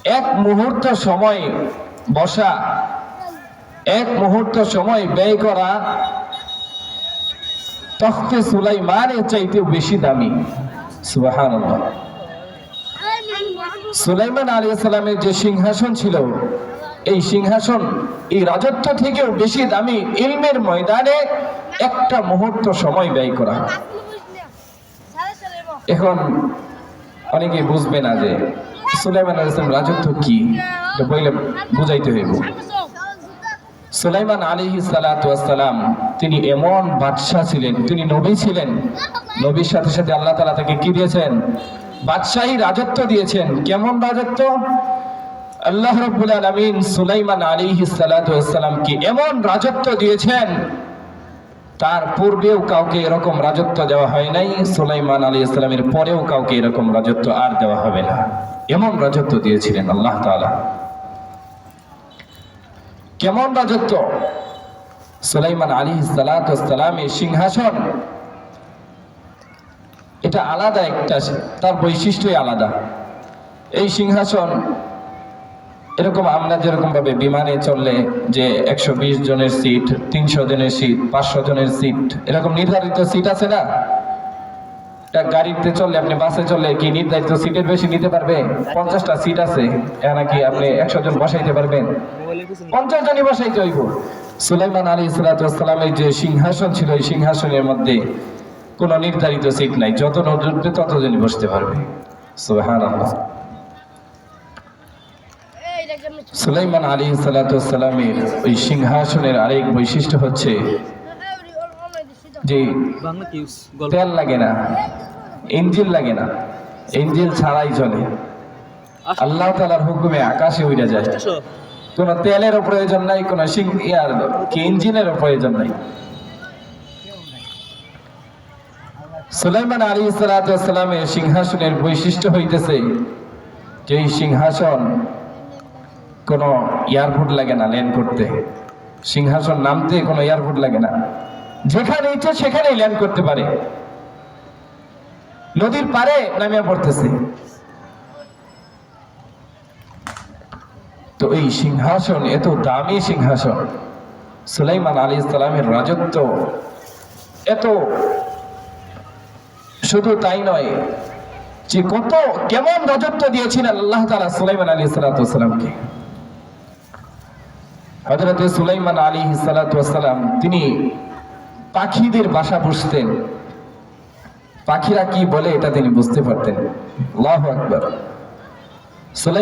এক মুহূর্ত সময় বসা, এক মুহূর্ত সময় ব্যয় করা তখতে সুলাইমানের চাইতেও বেশি দামি। সুবহানাল্লাহ। সুলাইমান আলাইহিস সালামের যে সিংহাসন ছিল, এই সিংহাসন এই রাজত্ব থেকেও বেশি দামি ইলমের ময়দানে একটা মুহূর্ত সময় ব্যয় করা। এখন অনেকে বুঝবে না যে সুলাইমান আলাইহিস সালাম রাজত্ব কি, এটা বলে বুঝাইতে হইব। সুলাইমান আলাইহিস সালাতু ওয়াস সালাম তিনি এমন বাদশা ছিলেন, তিনি নবী ছিলেন। নবীর সাথে সাথে আল্লাহ তাআলা তাকে কি দিয়েছেন? বাদশাহী রাজত্ব দিয়েছেন। কেমন রাজত্ব? আল্লাহ রাব্বুল আলামিন সুলাইমান আলাইহিস সালাতু ওয়াস সালামকে এমন রাজত্ব দিয়েছেন, তার পূর্বেও কাউকে এরকম রাজত্ব দেওয়া হয় নাই, সুলাইমান আলাইহিস সালামের পরেও কাউকে এরকম রাজত্ব আর দেওয়া হবে না। এমন রাজত্ব দিয়েছিলেন আল্লাহ তাআলা। কেমন রাজত্ব? সুলাইমান আলাইহিস সালাতু ওয়াস সালামের সিংহাসন এটা আলাদা একটা, তার বৈশিষ্ট্যই আলাদা। এই সিংহাসন এরকম আমরা যেরকম ভাবে বিমানে চললে যে 120 জনের সিট, 300 জনের সিট, 500 জনের সিট, এরকম নির্ধারিত সিট আছে না? গাড়িতে চললে, আপনি বাসে চললে কি নির্ধারিত সিটের বেশি নিতে পারবে? 50টা সিট আছে, নাকি আপনি 100 জন বসাইতে পারবেন? 50 জনই বসাইতে হইব। সুলাইমান আলাইহিস সালামের যে সিংহাসন ছিল, এই সিংহাসনের মধ্যে কোনো নির্ধারিত সিট নাই, যত উঠবে ততজনই বসতে পারবে। সুবহানাল্লাহ। সুলাইমান আলাইহিস সালামের ওই সিংহাসনের আরেক বৈশিষ্ট্য হচ্ছে যে তেল লাগে না, ইঞ্জিন লাগে না, ইঞ্জিন ছাড়াই চলে। আল্লাহ তাআলার হুকুমে আকাশে উড়ে যায়, কোন তেলেরও প্রয়োজন নাই, কোন ইঞ্জিনেরও প্রয়োজন নাই। সুলাইমান আলাইহিস সালামের সিংহাসনের বৈশিষ্ট্য হইতেছে যে এই সিংহাসন কোনো এয়ারপোর্ট লাগে না ল্যান্ড করতে, সিংহাসন নামতে কোনো এয়ারপোর্ট লাগে না, যেখানে ইচ্ছে সেখানেই ল্যান্ড করতে পারে। নদীর পারে নামিয়ে পড়তেছে। তো এই সিংহাসন এত দামি সিংহাসন, সুলাইমান আলাইহিস সালামের রাজত্ব এত, শুধু তাই নয় যে কেমন রাজত্ব দিয়েছিলেন আল্লাহ তাআলা সুলাইমান আলাইহিস সালামকে। হযরত সুলাইমান আলাইহিস সালাম তিনি পাখিদের বাসা বুঝতেন, পাখিরা কি বলে এটা তিনি বুঝতে পারতেন। আল্লাহু আকবার। সুলাইমান